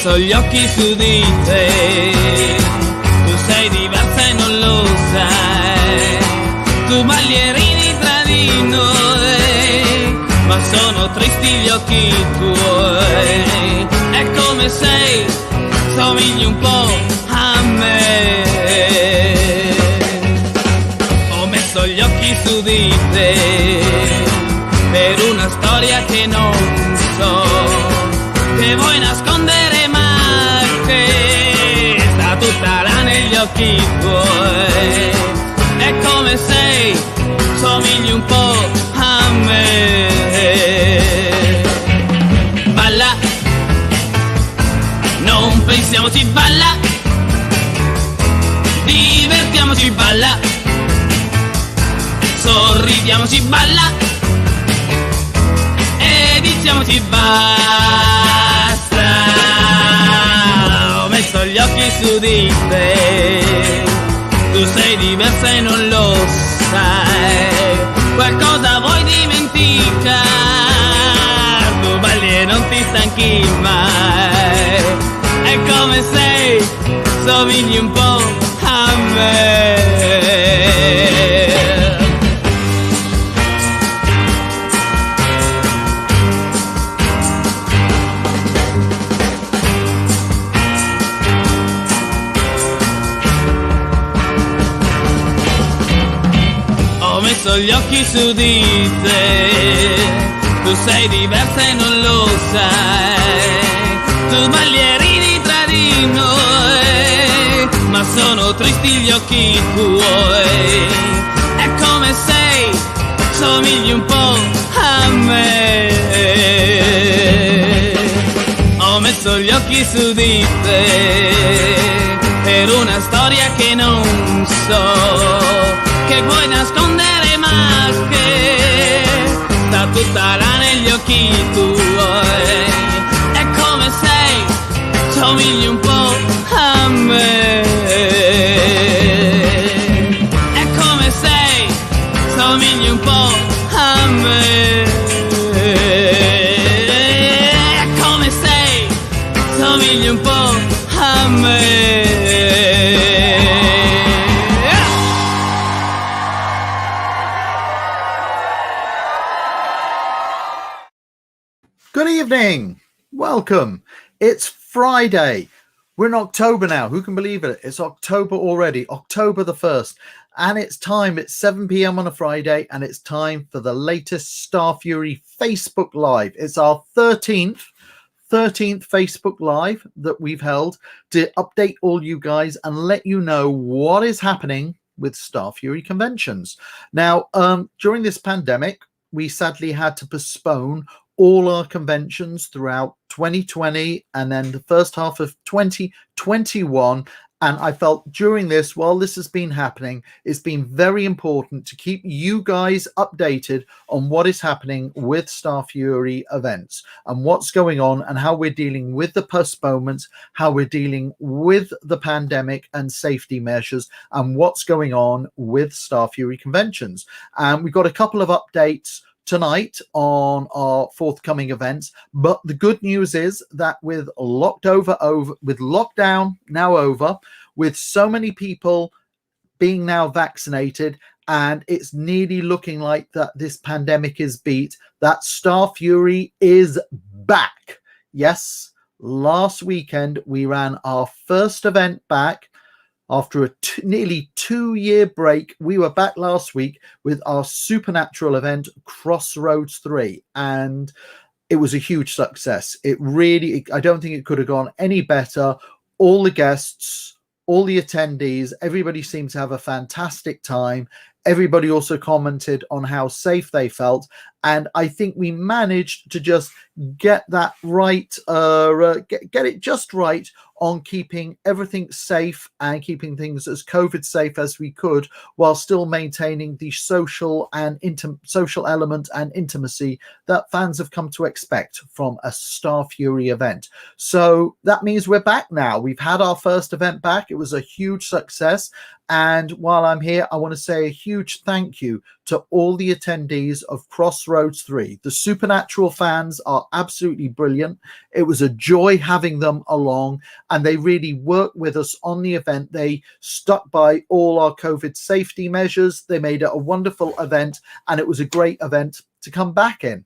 messo gli occhi su di te, tu sei diversa e non lo sai, tu ballerini tra di noi, ma sono tristi gli occhi tuoi, è come sei, somigli un po' a me, ho messo gli occhi su di te, per una storia che non so, che vuoi nascondere ma che sta tutta là negli occhi tuoi, è come sei, somigli un po' a me. Balla, non pensiamoci, balla, divertiamoci, balla, sorridiamoci, balla, e diciamoci basta. Ho messo gli occhi su di te, tu sei diversa e non lo sai, qualcosa vuoi dimenticare, tu balli e non ti stanchi mai, è come sei, somigli un po' a me. Ho messo gli occhi su di te, tu sei diversa e non lo sai, tu ballerini tra di noi, ma sono tristi gli occhi tuoi, è come sei, somigli un po' a me. Ho messo gli occhi su di te, per una storia che non so, che vuoi nascondere ma che sta tutta là negli occhi tuoi, è come sei, somigli un po' a me, è come sei, somigli un po' a me, è come sei, somigli un po' a me. Good evening. Welcome. It's Friday. We're in October now. Who can believe it? It's October already, October the 1st. And it's time. It's 7 p.m. on a Friday, and it's time for the latest Starfury Facebook Live. It's our 13th Facebook Live that we've held to update all you guys and let you know what is happening with Starfury conventions. Now, during this pandemic, we sadly had to postpone all our conventions throughout 2020 and then the first half of 2021. And I felt during this, while this has been happening, it's been very important to keep you guys updated on what is happening with Starfury events and what's going on and how we're dealing with the postponements, how we're dealing with the pandemic and safety measures, and what's going on with Starfury conventions. And we've got a couple of updates tonight on our forthcoming events, but the good news is that with lockdown now over, with so many people being now vaccinated, and it's nearly looking like that this pandemic is beat, that Starfury is back. Yes, last weekend we ran our first event back. After a nearly 2-year break, we were back last week with our supernatural event, Crossroads 3, and it was a huge success. It really, I don't think it could have gone any better. All the guests, all the attendees, everybody seemed to have a fantastic time. Everybody also commented on how safe they felt. And I think we managed to just get that right, get it just right on keeping everything safe and keeping things as COVID safe as we could, while still maintaining the social and social element and intimacy that fans have come to expect from a Starfury event. So that means we're back now. We've had our first event back. It was a huge success. And while I'm here, I want to say a huge thank you to all the attendees of Crossroads 3. The Supernatural fans are absolutely brilliant. It was a joy having them along, and they really worked with us on the event. They stuck by all our COVID safety measures. They made it a wonderful event, and it was a great event to come back in.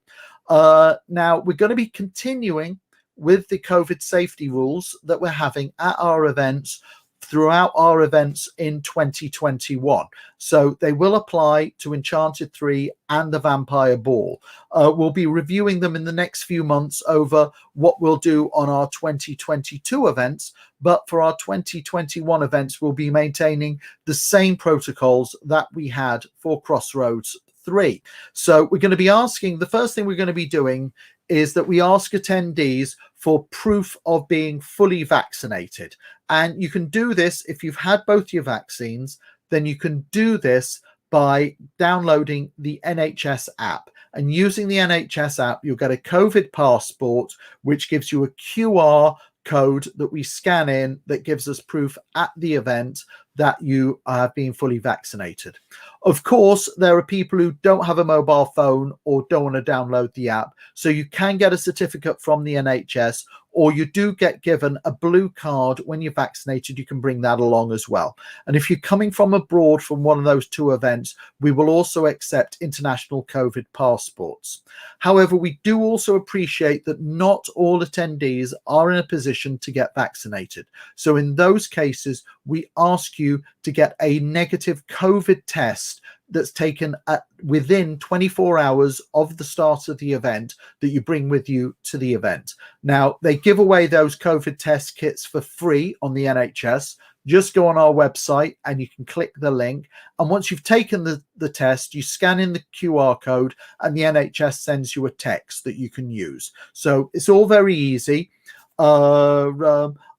Now, we're going to be continuing with the COVID safety rules that we're having at our events throughout our events in 2021. So they will apply to Enchanted 3 and the Vampire Ball. We'll be reviewing them in the next few months over what we'll do on our 2022 events, but for our 2021 events, we'll be maintaining the same protocols that we had for Crossroads 3. So we're going to be asking, the first thing we're going to be doing is that we ask attendees for proof of being fully vaccinated. And you can do this if you've had both your vaccines, then you can do this by downloading the NHS app. And using the NHS app, you'll get a COVID passport, which gives you a QR code that we scan in that gives us proof at the event that you have been fully vaccinated. Of course, there are people who don't have a mobile phone or don't want to download the app, so you can get a certificate from the NHS, or you do get given a blue card when you're vaccinated. You can bring that along as well. And if you're coming from abroad from one of those two events, we will also accept international COVID passports. However, we do also appreciate that not all attendees are in a position to get vaccinated. So in those cases, we ask you to get a negative COVID test that's taken within 24 hours of the start of the event that you bring with you to the event. Now, they give away those COVID test kits for free on the NHS. Just go on our website and you can click the link. And once you've taken the test, you scan in the QR code and the NHS sends you a text that you can use. So it's all very easy.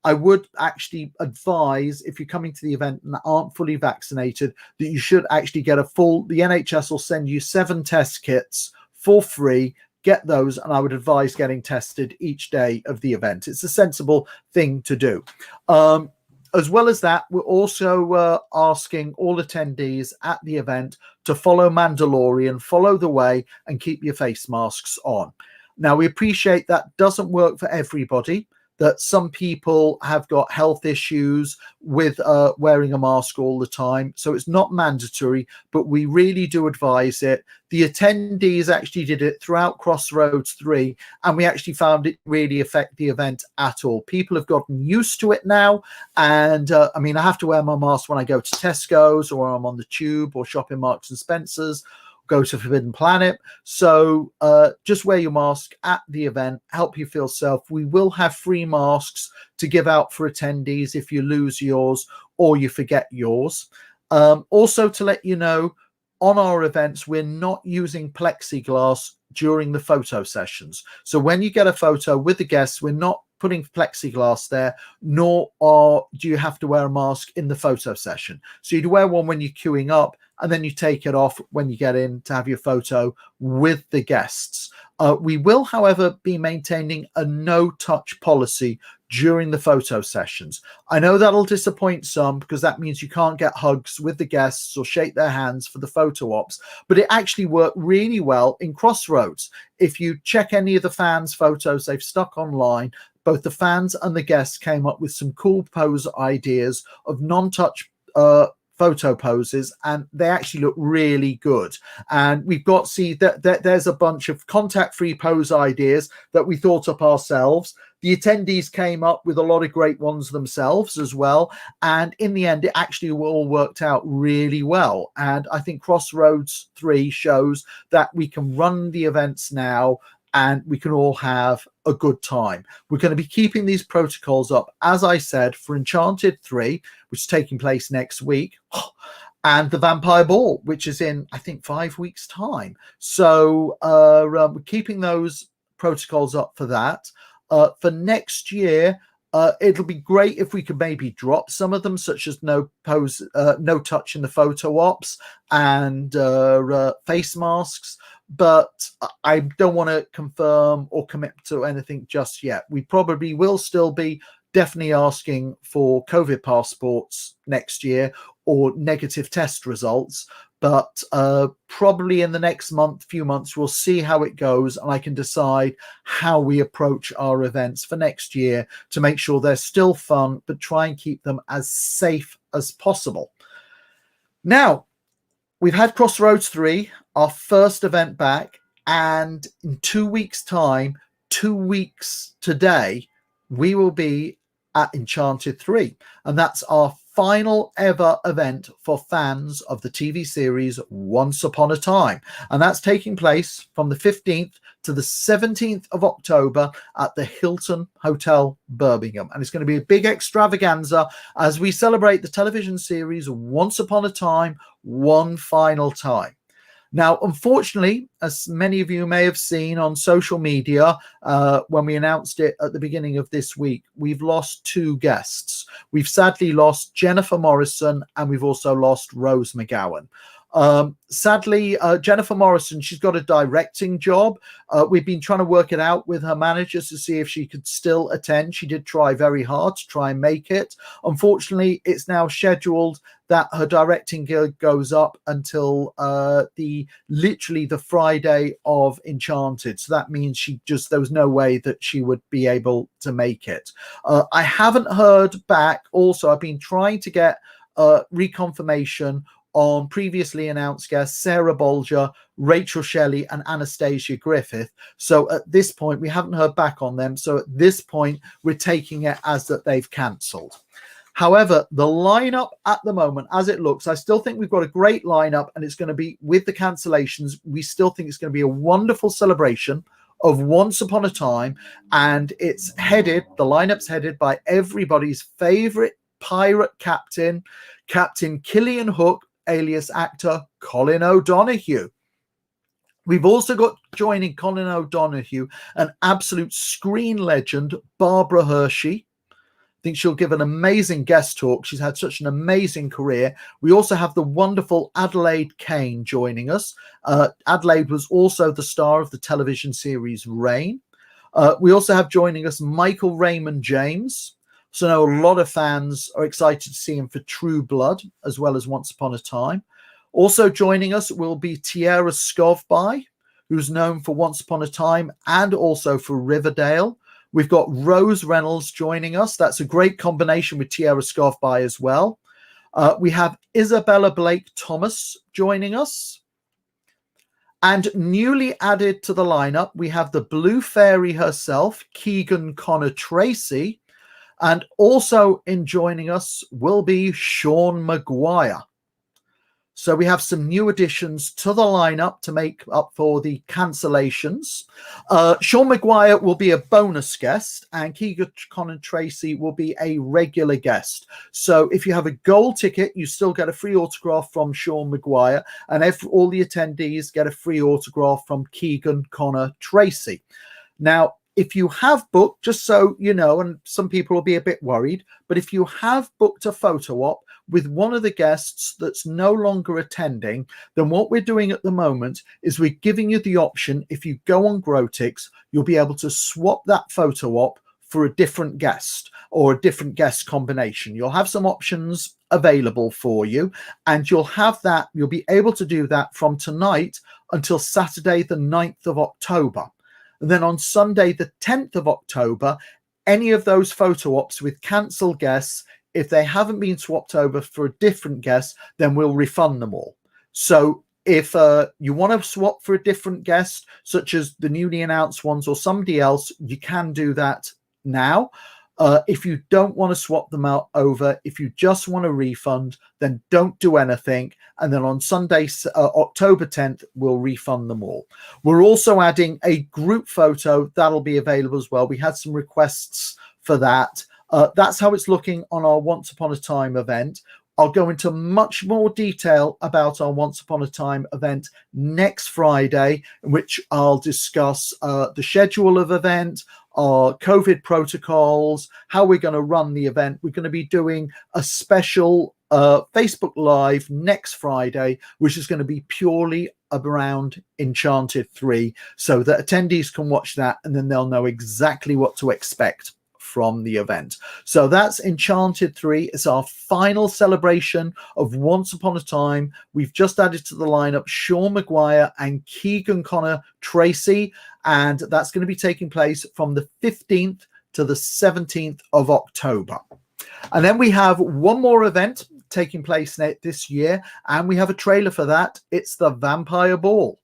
I would actually advise, if you're coming to the event and aren't fully vaccinated, that you should actually get the NHS will send you 7 test kits for free. Get those, and I would advise getting tested each day of the event. It's a sensible thing to do. As well as that, we're also asking all attendees at the event to follow Mandalorian, follow the way, and keep your face masks on. Now, we appreciate that doesn't work for everybody, that some people have got health issues with wearing a mask all the time. So it's not mandatory, but we really do advise it. The attendees actually did it throughout Crossroads 3, and we actually found it really affect the event at all. People have gotten used to it now. And I mean, I have to wear my mask when I go to Tesco's, or I'm on the tube, or shop in Marks and Spencer's, go to Forbidden Planet. So just wear your mask at the event, help you feel safe. We will have free masks to give out for attendees if you lose yours or you forget yours. Also, to let you know, on our events, we're not using plexiglass during the photo sessions. So when you get a photo with the guests, we're not putting plexiglass there, nor do you have to wear a mask in the photo session. So you'd wear one when you're queuing up, and then you take it off when you get in to have your photo with the guests. We will, however, be maintaining a no-touch policy during the photo sessions. I know that'll disappoint some, because that means you can't get hugs with the guests or shake their hands for the photo ops, but it actually worked really well in Crossroads. If you check any of the fans' photos they've stuck online, both the fans and the guests came up with some cool pose ideas of non-touch photo poses, and they actually look really good. And we've got, see that there's a bunch of contact-free pose ideas that we thought up ourselves. The attendees came up with a lot of great ones themselves as well, and in the end it actually all worked out really well. And I think Crossroads 3 shows that we can run the events now and we can all have a good time. We're going to be keeping these protocols up, as I said, for Enchanted 3, which is taking place next week, and the Vampire Ball, which is in, I think, 5 weeks' time. So we're keeping those protocols up for that. For next year, it'll be great if we could maybe drop some of them, such as no touch in the photo ops and face masks. But I don't want to confirm or commit to anything just yet. We probably will still be definitely asking for COVID passports next year or negative test results. but probably in the next few months, we'll see how it goes, and I can decide how we approach our events for next year to make sure they're still fun, but try and keep them as safe as possible. Now, we've had Crossroads 3, our first event back, and in 2 weeks' time, 2 weeks today, we will be at Enchanted 3, and that's our final ever event for fans of the TV series Once Upon a Time, and that's taking place from the 15th to the 17th of October at the Hilton Hotel Birmingham, and it's going to be a big extravaganza as we celebrate the television series Once Upon a Time one final time. Now, unfortunately, as many of you may have seen on social media, when we announced it at the beginning of this week, we've lost 2 guests. We've sadly lost Jennifer Morrison, and we've also lost Rose McGowan. Sadly, Jennifer Morrison, she's got a directing job. We've been trying to work it out with her managers to see if she could still attend. She did try very hard to try and make it. Unfortunately, it's now scheduled that her directing gig goes up until literally the Friday of Enchanted. So that means there was no way that she would be able to make it. I haven't heard back. Also, I've been trying to get reconfirmation on previously announced guests Sarah Bolger, Rachel Shelley, and Anastasia Griffith. So at this point, we haven't heard back on them. So at this point, we're taking it as that they've cancelled. However, the lineup at the moment, as it looks, I still think we've got a great lineup, and it's going to be, with the cancellations, we still think it's going to be a wonderful celebration of Once Upon a Time, and the lineup's headed by everybody's favorite pirate captain, Captain Killian Hook, alias actor Colin O'Donoghue. We've also got joining Colin O'Donoghue an absolute screen legend, Barbara Hershey. I think she'll give an amazing guest talk. She's had such an amazing career. We also have the wonderful Adelaide Kane joining us. Adelaide was also the star of the television series Reign. We also have joining us Michael Raymond James. So I know a lot of fans are excited to see him for True Blood, as well as Once Upon a Time. Also joining us will be Tierra Scovby, who's known for Once Upon a Time and also for Riverdale. We've got Rose Reynolds joining us. That's a great combination with Tierra Scovby as well. We have Isabella Blake Thomas joining us. And newly added to the lineup, we have the Blue Fairy herself, Keegan Connor Tracy. And also in joining us will be Sean Maguire. So we have some new additions to the lineup to make up for the cancellations. Sean Maguire will be a bonus guest, and Keegan Connor Tracy will be a regular guest. So if you have a gold ticket, you still get a free autograph from Sean Maguire, and all the attendees get a free autograph from Keegan Connor Tracy. Now, if you have booked, just so you know, and some people will be a bit worried, but if you have booked a photo op with one of the guests that's no longer attending, then what we're doing at the moment is we're giving you the option. If you go on Grotix, you'll be able to swap that photo op for a different guest or a different guest combination. You'll have some options available for you, and you'll be able to do that from tonight until Saturday, the 9th of October. And then on Sunday, the 10th of October, any of those photo ops with cancelled guests, if they haven't been swapped over for a different guest, then we'll refund them all. So if you want to swap for a different guest, such as the newly announced ones or somebody else, you can do that now. If you don't want to swap them over, if you just want a refund, then don't do anything. And then on Sunday, October 10th, we'll refund them all. We're also adding a group photo that'll be available as well. We had some requests for that. That's how it's looking on our Once Upon a Time event. I'll go into much more detail about our Once Upon a Time event next Friday, in which I'll discuss the schedule of event, our COVID protocols, how we're going to run the event. We're going to be doing a special Facebook Live next Friday, which is going to be purely around Enchanted 3, so that attendees can watch that and then they'll know exactly what to expect from the event. So that's Enchanted 3. It's our final celebration of Once Upon a Time. We've just added to the lineup Sean Maguire and Keegan Connor Tracy, and that's going to be taking place from the 15th to the 17th of October. And then we have one more event taking place this year, and we have a trailer for that. It's the Vampire Ball.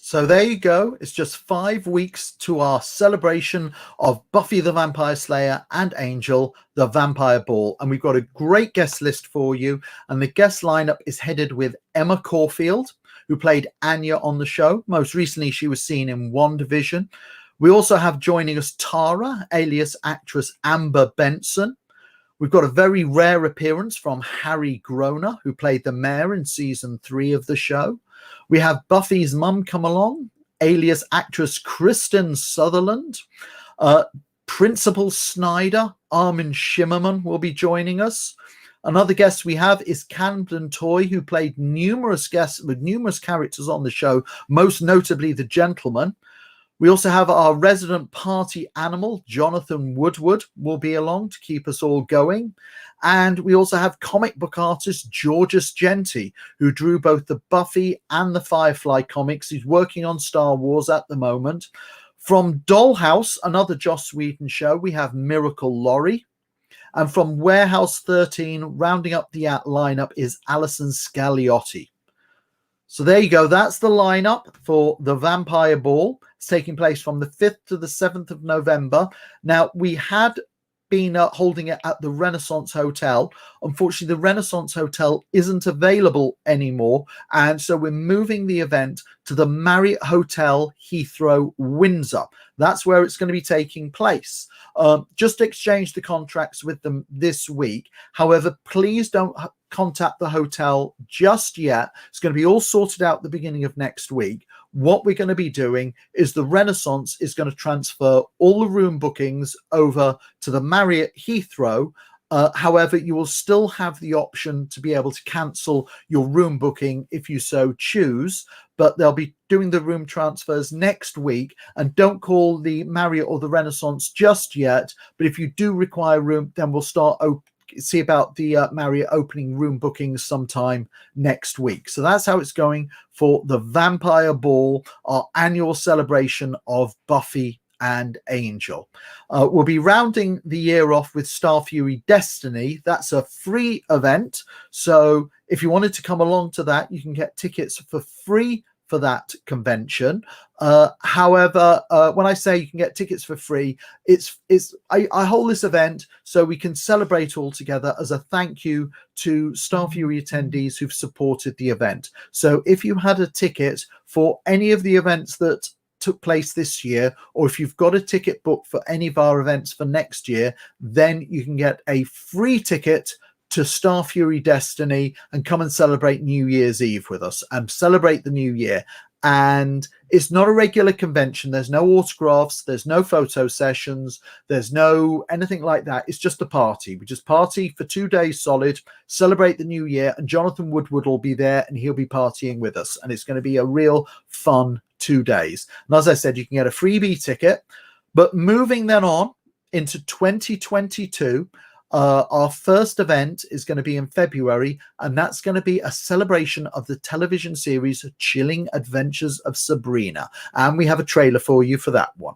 So there you go. It's just 5 weeks to our celebration of Buffy the Vampire Slayer and Angel, the Vampire Ball. And we've got a great guest list for you. And the guest lineup is headed with Emma Caulfield, who played Anya on the show. Most recently, she was seen in WandaVision. We also have joining us Tara, alias actress Amber Benson. We've got a very rare appearance from Harry Groner, who played the mayor in season 3 of the show. We have Buffy's mum come along, alias actress Kristen Sutherland. Principal Snyder, Armin Shimmerman, will be joining us. Another guest we have is Camden Toy, who played numerous guests with numerous characters on the show, most notably The Gentleman. We also have our resident party animal, Jonathan Woodward, will be along to keep us all going. And we also have comic book artist Georges Genti, who drew both the Buffy and the Firefly comics. He's working on Star Wars at the moment. From Dollhouse, another Joss Whedon show, we have Miracle Laurie. And from Warehouse 13, rounding up the lineup is Alison Scagliotti. So there you go. That's the lineup for the Vampire Ball. It's taking place from the 5th to the 7th of November. Now, we had been holding it at the Renaissance Hotel. Unfortunately, the Renaissance Hotel isn't available anymore. And so we're moving the event to the Marriott Hotel Heathrow, Windsor. That's where it's going to be taking place. Just exchange the contracts with them this week. However, please don't contact the hotel just yet. It's going to be all sorted out at the beginning of next week. What we're going to be doing is the Renaissance is going to transfer all the room bookings over to the Marriott Heathrow. However, you will still have the option to be able to cancel your room booking if you so choose, but they'll be doing the room transfers next week. And don't call the Marriott or the Renaissance just yet, but if you do require room, then we'll start see about the Marriott opening room bookings sometime next week. So that's how it's going for the Vampire Ball, our annual celebration of Buffy and Angel. We'll be rounding the year off with Starfury Destiny. That's a free event. So if you wanted to come along to that, you can get tickets for free for that convention. However, when I say you can get tickets for free, I hold this event so we can celebrate all together as a thank you to Starfury attendees who've supported the event. So if you had a ticket for any of the events that took place this year, or if you've got a ticket booked for any of our events for next year, then you can get a free ticket to Starfury Destiny and come and celebrate New Year's Eve with us and celebrate the new year. And it's not a regular convention. There's no autographs, there's no photo sessions, there's no anything like that. It's just a party. We just party for 2 days solid, celebrate the new year, and Jonathan Woodward will be there and he'll be partying with us. And it's going to be a real fun 2 days. And as I said, you can get a freebie ticket. But moving then on into 2022, our first event is going to be in February, and that's going to be a celebration of the television series Chilling Adventures of Sabrina. And we have a trailer for you for that one.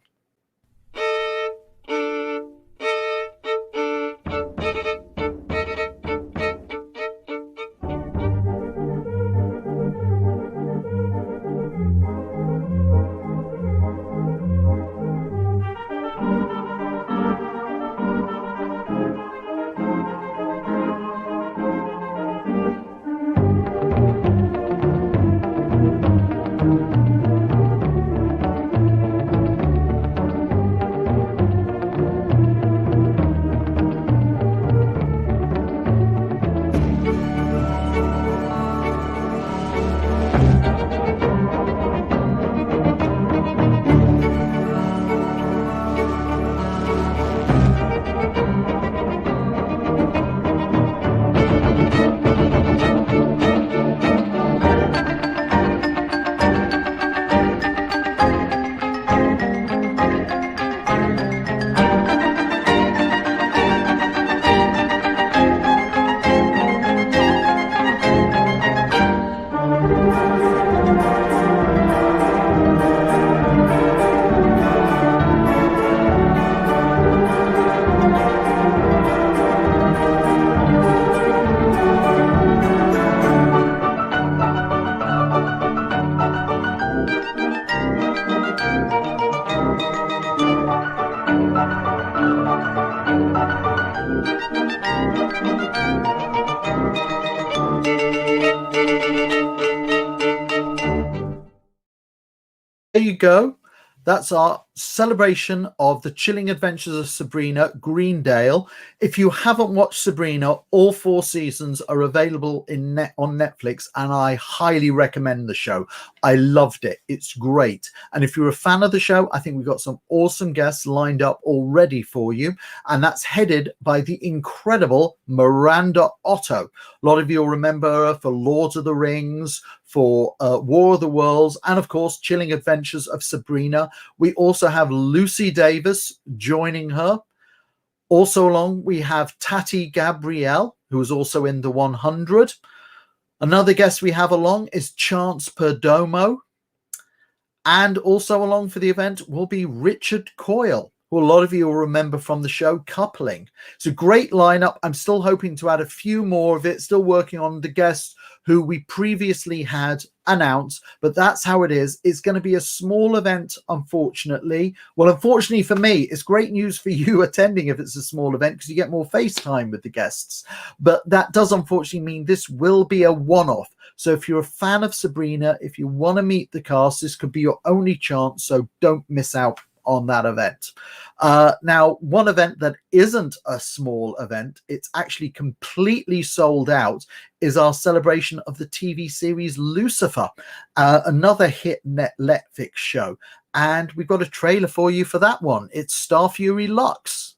There you go. That's our celebration of the Chilling Adventures of Sabrina, Greendale. If you haven't watched Sabrina, all 4 seasons are available on Netflix, and I highly recommend the show. I loved it. It's great. And if you're a fan of the show, I think we've got some awesome guests lined up already for you. And that's headed by the incredible Miranda Otto. A lot of you will remember her for Lord of the Rings, for War of the Worlds, and of course, Chilling Adventures of Sabrina. We also have Lucy Davis joining her. Also along, we have Tati Gabrielle, who is also in The 100. Another guest we have along is Chance Perdomo. And also along for the event will be Richard Coyle, who a lot of you will remember from the show Coupling. It's a great lineup. I'm still hoping to add a few more of it, still working on the guests who we previously had announced, but that's how it is. It's going to be a small event, unfortunately. Well, unfortunately for me, it's great news for you attending if it's a small event, because you get more face time with the guests. But that does unfortunately mean this will be a one-off. So if you're a fan of Sabrina, if you want to meet the cast, this could be your only chance, so don't miss out on that event. Now, one event that isn't a small event, it's actually completely sold out, is our celebration of the TV series Lucifer, another hit Netflix show. And we've got a trailer for you for that one. It's Starfury Lux.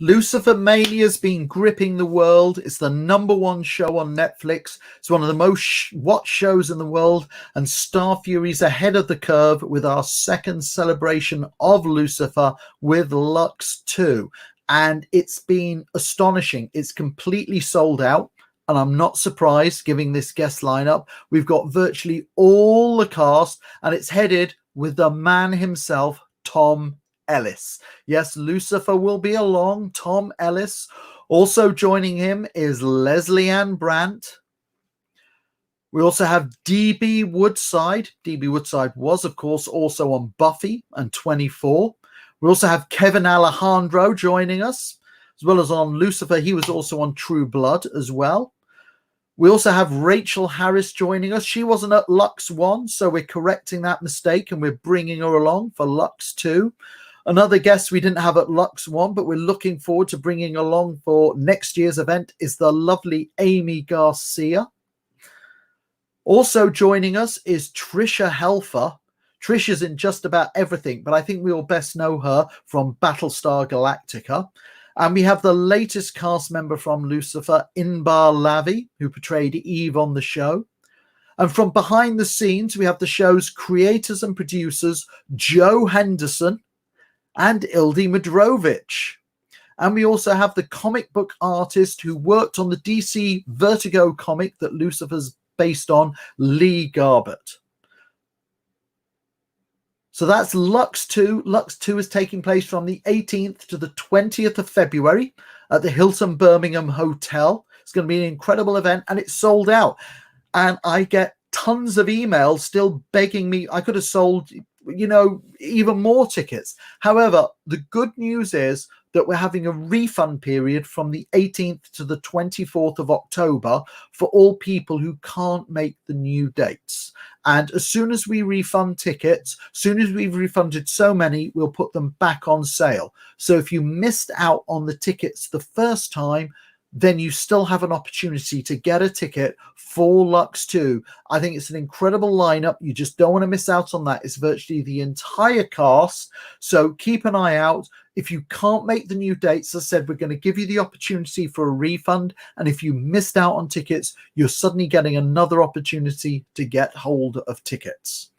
Lucifer Mania's been gripping the world. It's the #1 show on Netflix. It's one of the most watched shows in the world, and Starfury's ahead of the curve with our second celebration of Lucifer with Lux 2. And it's been astonishing. It's completely sold out, and I'm not surprised given this guest lineup. We've got virtually all the cast, and it's headed with the man himself, Tom Ellis. Yes, Lucifer will be along, Tom Ellis. Also joining him is Leslie Ann Brandt. We also have DB Woodside. DB Woodside was, of course, also on Buffy and 24. We also have Kevin Alejandro joining us, as well as on Lucifer. He was also on True Blood as well. We also have Rachel Harris joining us. She wasn't at Lux 1, so we're correcting that mistake and we're bringing her along for Lux 2. Another guest we didn't have at Lux 1, but we're looking forward to bringing along for next year's event is the lovely Amy Garcia. Also joining us is Trisha Helfer. Trisha's in just about everything, but I think we all best know her from Battlestar Galactica. And we have the latest cast member from Lucifer, Inbar Lavi, who portrayed Eve on the show. And from behind the scenes, we have the show's creators and producers, Joe Henderson and Ildi Madrovich. And we also have the comic book artist who worked on the DC Vertigo comic that Lucifer's based on, Lee Garbett. So that's Lux 2. Lux 2 is taking place from the 18th to the 20th of February at the Hilton Birmingham Hotel. It's going to be an incredible event, and it's sold out. And I get tons of emails still begging me. I could have sold, even more tickets. However, the good news is that we're having a refund period from the 18th to the 24th of October for all people who can't make the new dates. And as soon as we refund tickets, as soon as we've refunded so many, we'll put them back on sale. So if you missed out on the tickets the first time, then you still have an opportunity to get a ticket for Lux 2. I think it's an incredible lineup. You just don't want to miss out on that. It's virtually the entire cast. So keep an eye out. If you can't make the new dates, as I said, we're going to give you the opportunity for a refund. And if you missed out on tickets, you're suddenly getting another opportunity to get hold of tickets.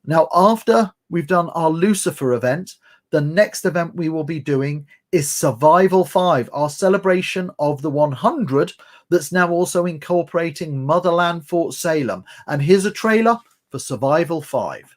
Now, after we've done our Lucifer event, the next event we will be doing is Survival 5, our celebration of the 100 that's now also incorporating Motherland Fort Salem. And here's a trailer for Survival 5.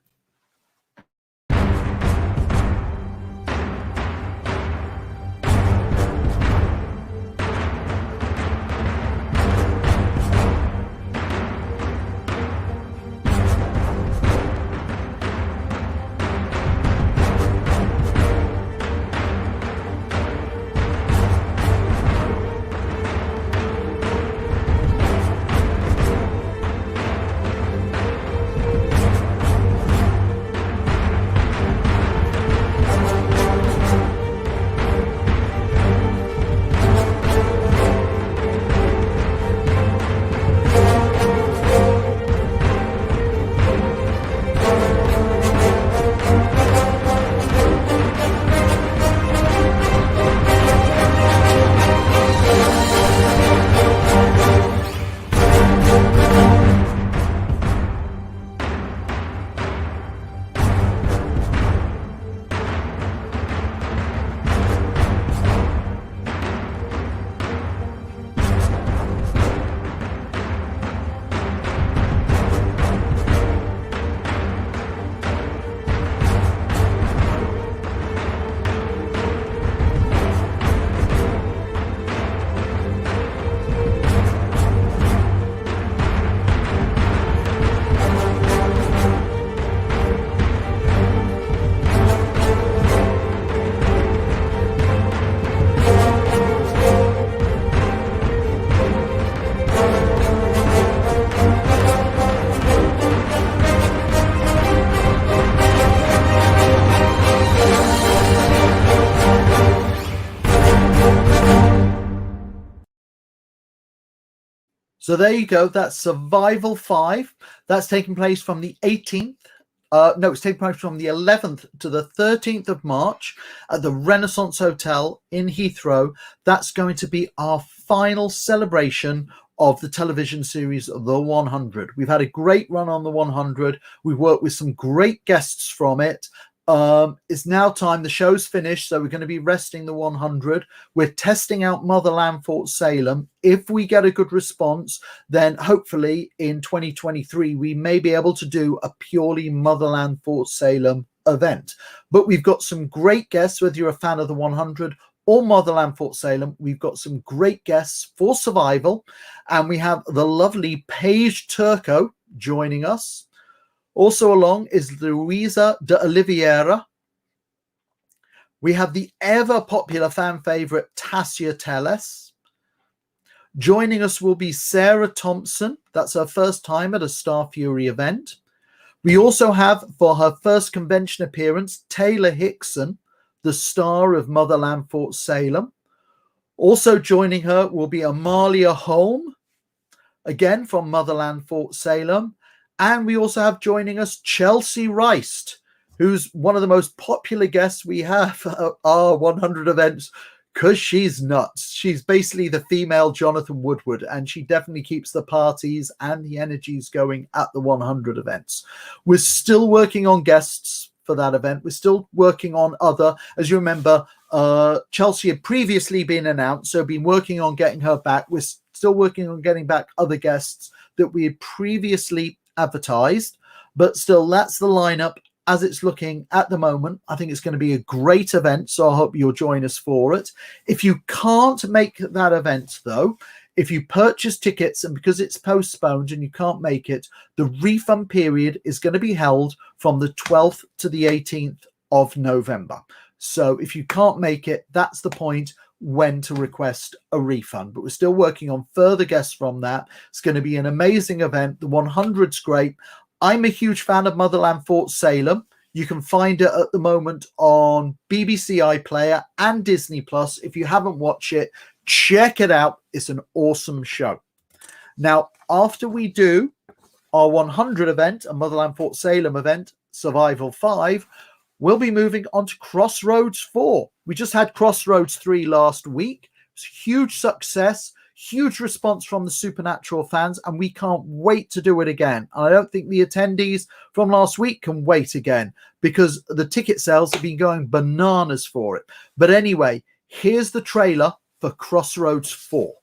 So there you go. That's Survival 5. That's taking place from the 18th No, it's taking place from the 11th to the 13th of March at the Renaissance Hotel in Heathrow. That's going to be our final celebration of the television series The 100. We've had a great run on The 100. We've worked with some great guests from it. It's now time. The show's finished, so we're going to be resting The 100. We're testing out Motherland Fort Salem. If we get a good response, then hopefully in 2023 we may be able to do a purely Motherland Fort Salem event. But we've got some great guests, whether you're a fan of The 100 or Motherland Fort Salem. We've got some great guests for Survival, and we have the lovely Paige Turco joining us. Also along is Luisa de Oliveira. We have the ever popular fan favorite Tassia Telles. Joining us will be Sarah Thompson. That's her first time at a Starfury event. We also have, for her first convention appearance, Taylor Hickson, the star of Motherland Fort Salem. Also joining her will be Amalia Holm, again from Motherland Fort Salem. And we also have joining us Chelsea Rice, who's one of the most popular guests we have at our 100 events because she's nuts. She's basically the female Jonathan Woodward, and she definitely keeps the parties and the energies going at the 100 events. We're still working on guests for that event. We're still working on other, as you remember, Chelsea had previously been announced, so been working on getting her back. We're still working on getting back other guests that we had previously advertised, but still that's the lineup as it's looking at the moment. I think it's going to be a great event, so I hope you'll join us for it. If you can't make that event though, if you purchase tickets and because it's postponed and you can't make it, the refund period is going to be held from the 12th to the 18th of November. So if you can't make it, that's the point when to request a refund. But we're still working on further guests from that. It's going to be an amazing event. The 100's great. I'm a huge fan of Motherland Fort Salem. You can find it at the moment on BBC iPlayer and Disney Plus. If you haven't watched it, check it out. It's an awesome show. Now, after we do our 100 event, a Motherland Fort Salem event, Survival 5, we'll be moving on to Crossroads 4. We just had Crossroads 3 last week. It was a huge success, huge response from the Supernatural fans, and we can't wait to do it again. And I don't think the attendees from last week can wait again because the ticket sales have been going bananas for it. But anyway, here's the trailer for Crossroads 4.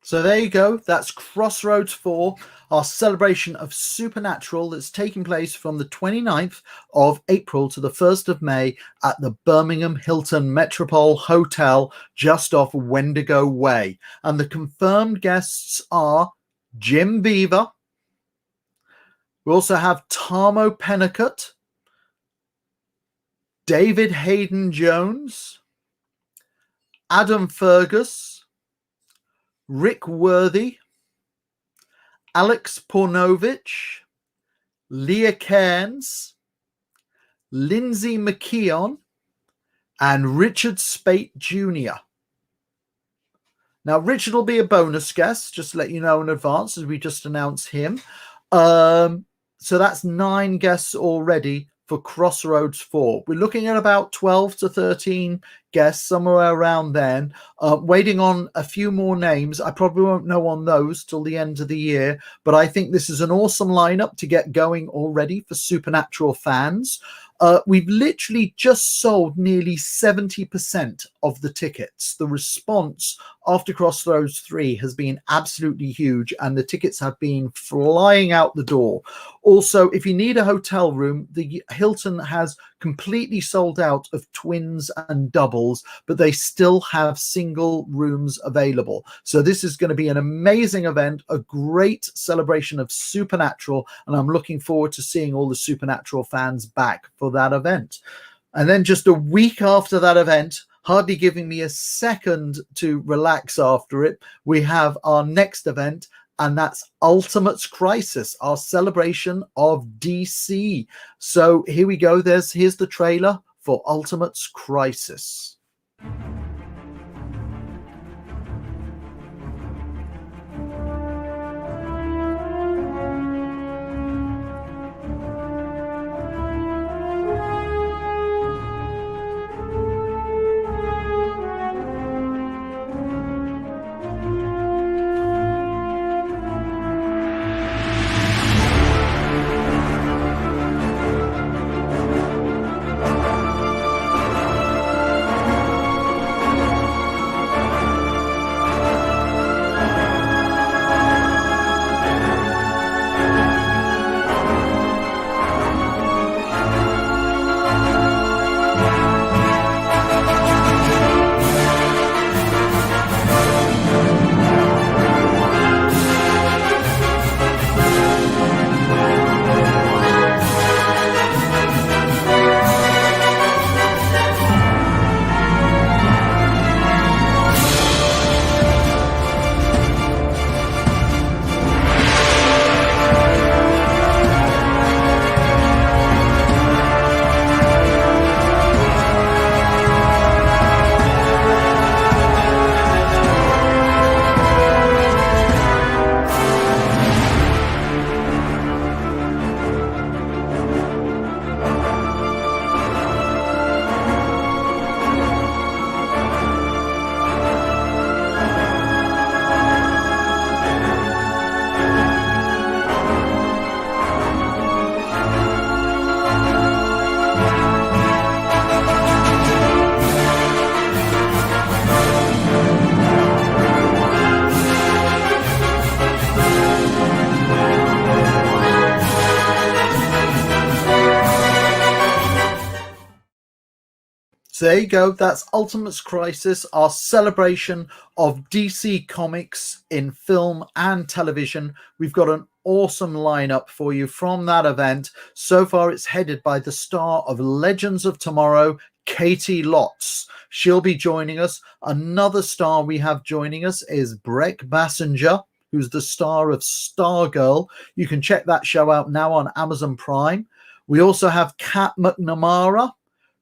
So there you go. That's Crossroads 4, our celebration of Supernatural that's taking place from the 29th of April to the 1st of May at the Birmingham Hilton Metropole Hotel just off Wendigo Way. And the confirmed guests are Jim Beaver. We also have Tarmo Pennicott, David Hayden Jones, Adam Fergus, Rick Worthy, Alex Pornovich, Leah Cairns, Lindsay McKeon, and Richard Spate Jr. Now, Richard will be a bonus guest, just to let you know in advance, as we just announced him. So that's 9 guests already for Crossroads 4. We're looking at about 12 to 13 guests, somewhere around then. Waiting on a few more names. I probably won't know on those till the end of the year, but I think this is an awesome lineup to get going already for Supernatural fans. We've literally just sold nearly 70% of the tickets. The response after Crossroads 3 has been absolutely huge, and the tickets have been flying out the door. Also, if you need a hotel room, the Hilton has completely sold out of twins and doubles, but they still have single rooms available. So this is going to be an amazing event, a great celebration of Supernatural, and I'm looking forward to seeing all the Supernatural fans back for that event. And then just a week after that event, hardly giving me a second to relax after it, we have our next event, and that's Ultimate's Crisis, our celebration of DC. So here we go. Here's the trailer for Ultimate's Crisis. So there you go. That's Ultimate's Crisis, our celebration of DC Comics in film and television. We've got an awesome lineup for you from that event. So far, it's headed by the star of Legends of Tomorrow, Katie Lotz. She'll be joining us. Another star we have joining us is Breck Bassinger, who's the star of Stargirl. You can check that show out now on Amazon Prime. We also have Kat McNamara,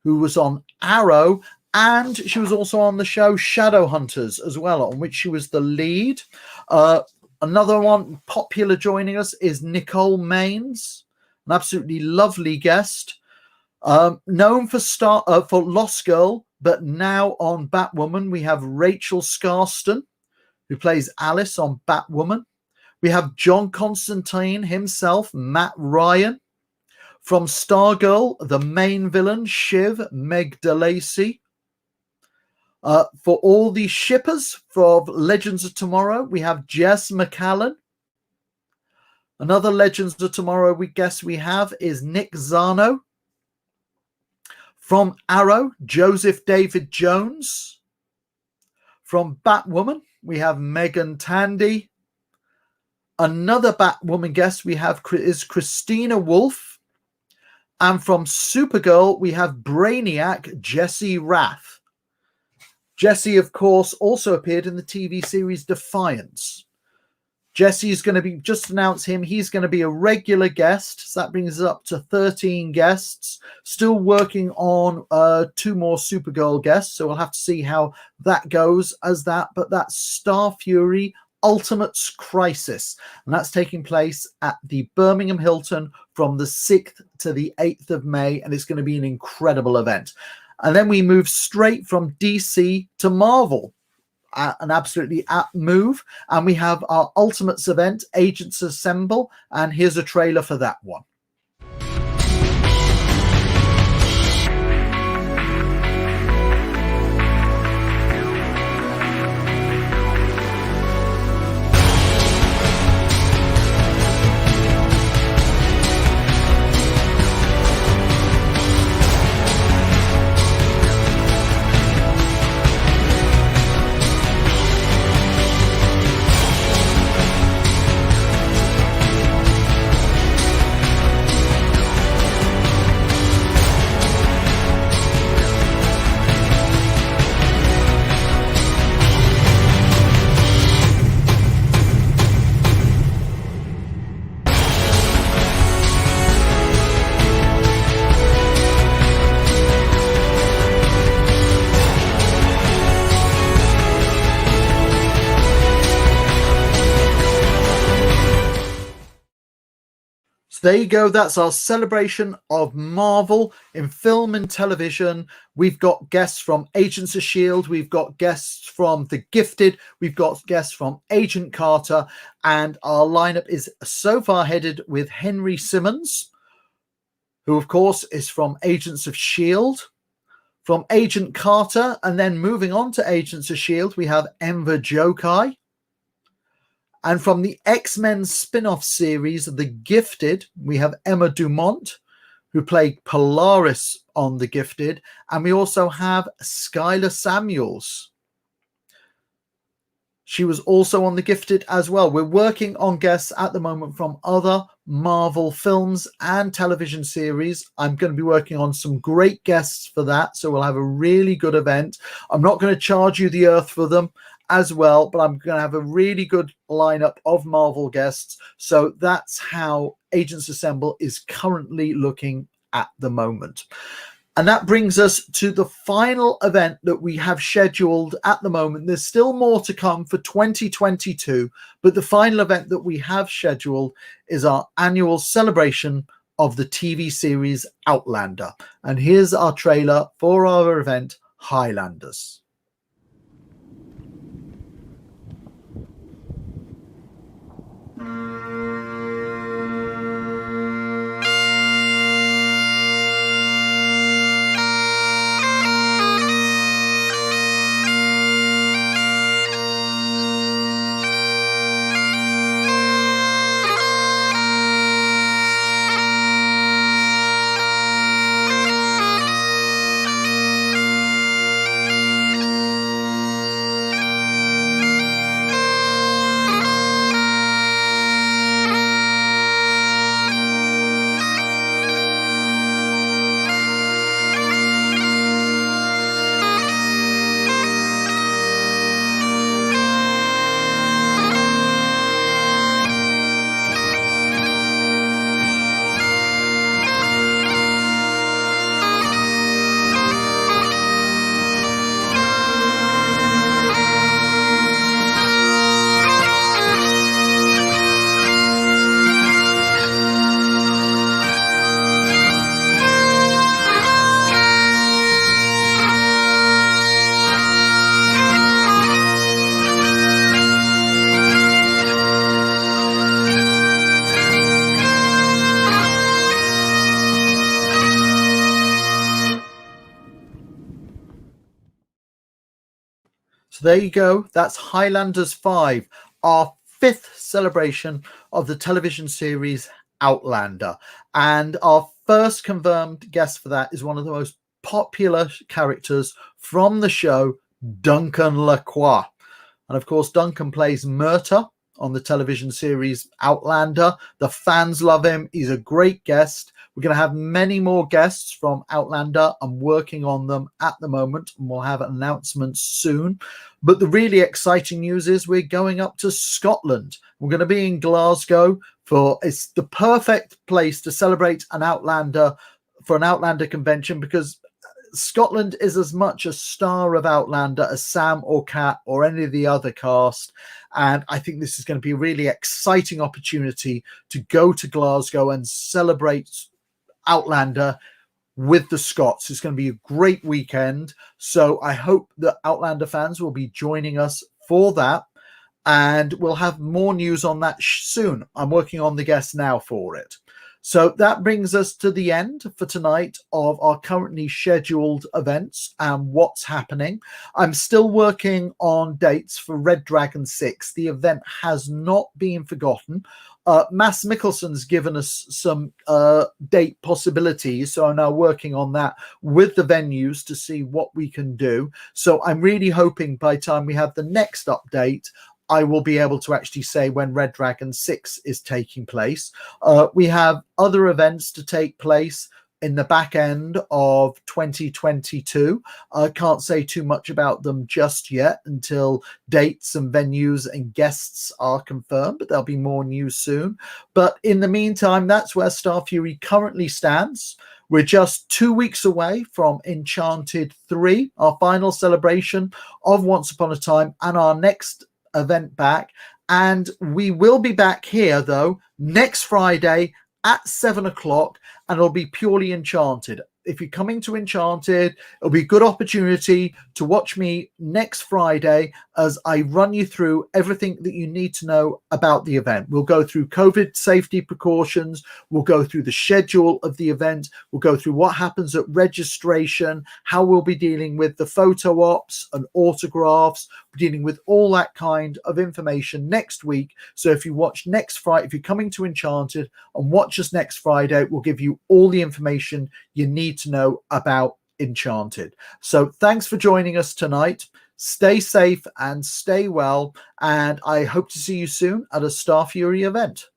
who was on Arrow, and she was also on the show Shadowhunters as well, on which she was the lead. Another one popular joining us is Nicole Maines, an absolutely lovely guest. Known for Lost Girl, but now on Batwoman, we have Rachel Scarston, who plays Alice on Batwoman. We have John Constantine himself, Matt Ryan. From Stargirl, the main villain, Shiv, Meg DeLacy. For all the shippers for Legends of Tomorrow, we have Jess McCallan. Another Legends of Tomorrow we have is Nick Zano. From Arrow, Joseph David Jones. From Batwoman, we have Megan Tandy. Another Batwoman guest we have is Christina Wolf. And from Supergirl, we have Brainiac Jesse Rath. Jesse, of course, also appeared in the TV series Defiance. Jesse's going to be, just announce him, he's going to be a regular guest. So that brings us up to 13 guests. Still working on 2 more Supergirl guests. So we'll have to see how that goes as that. But that's Starfury Ultimates Crisis. And that's taking place at the Birmingham Hilton from the 6th to the 8th of May. And it's going to be an incredible event. And then we move straight from DC to Marvel. An absolutely apt move. And we have our Ultimates event, Agents Assemble. And here's a trailer for that one. There you go. That's our celebration of Marvel in film and television. We've got guests from Agents of S.H.I.E.L.D. We've got guests from The Gifted. We've got guests from Agent Carter. And our lineup is so far headed with Henry Simmons, who, of course, is from Agents of S.H.I.E.L.D. From Agent Carter, and then moving on to Agents of S.H.I.E.L.D., we have Enver Jokai. And from the X-Men spin-off series, The Gifted, we have Emma Dumont, who played Polaris on The Gifted. And we also have Skylar Samuels. She was also on The Gifted as well. We're working on guests at the moment from other Marvel films and television series. I'm going to be working on some great guests for that. So we'll have a really good event. I'm not going to charge you the earth for them as well, but I'm going to have a really good lineup of Marvel guests. So that's how Agents Assemble is currently looking at the moment. And that brings us to the final event that we have scheduled at the moment. There's still more to come for 2022, but the final event that we have scheduled is our annual celebration of the TV series Outlander. And here's our trailer for our event, Highlanders. there you go. That's Highlanders 5, our 5th celebration of the television series Outlander. And our first confirmed guest for that is one of the most popular characters from the show, Duncan Lacroix. And of course, Duncan plays Murta on the television series Outlander. The fans love him. He's a great guest. We're going to have many more guests from Outlander. I'm working on them at the moment, and we'll have announcements soon. But the really exciting news is we're going up to Scotland. We're going to be in Glasgow it's the perfect place to celebrate an Outlander for an Outlander convention, because Scotland is as much a star of Outlander as Sam or Kat or any of the other cast. And I think this is going to be a really exciting opportunity to go to Glasgow and celebrate Outlander with the Scots. It's going to be a great weekend. So I hope that Outlander fans will be joining us for that. And we'll have more news on that soon. I'm working on the guests now for it. So that brings us to the end for tonight of our currently scheduled events and what's happening. I'm still working on dates for Red Dragon 6. The event has not been forgotten. Mads Mikkelsen's given us some date possibilities, so I'm now working on that with the venues to see what we can do. So I'm really hoping by the time we have the next update, I will be able to actually say when Red Dragon 6 is taking place. We have other events to take place in the back end of 2022. I can't say too much about them just yet until dates and venues and guests are confirmed, but there'll be more news soon. But in the meantime, that's where Starfury currently stands. We're just 2 weeks away from Enchanted 3, our final celebration of Once Upon a Time, and our next event back. And we will be back here though next Friday at 7 o'clock, and it'll be purely Enchanted. If you're coming to Enchanted, it'll be a good opportunity to watch me next Friday as I run you through everything that you need to know about the event. We'll go through COVID safety precautions. We'll go through the schedule of the event. We'll go through what happens at registration, how we'll be dealing with the photo ops and autographs, dealing with all that kind of information next week. So if you watch next Friday, if you're coming to Enchanted and watch us next Friday, we'll give you all the information you need to know about Enchanted. So thanks for joining us tonight. Stay safe and stay well, and I hope to see you soon at a Starfury event.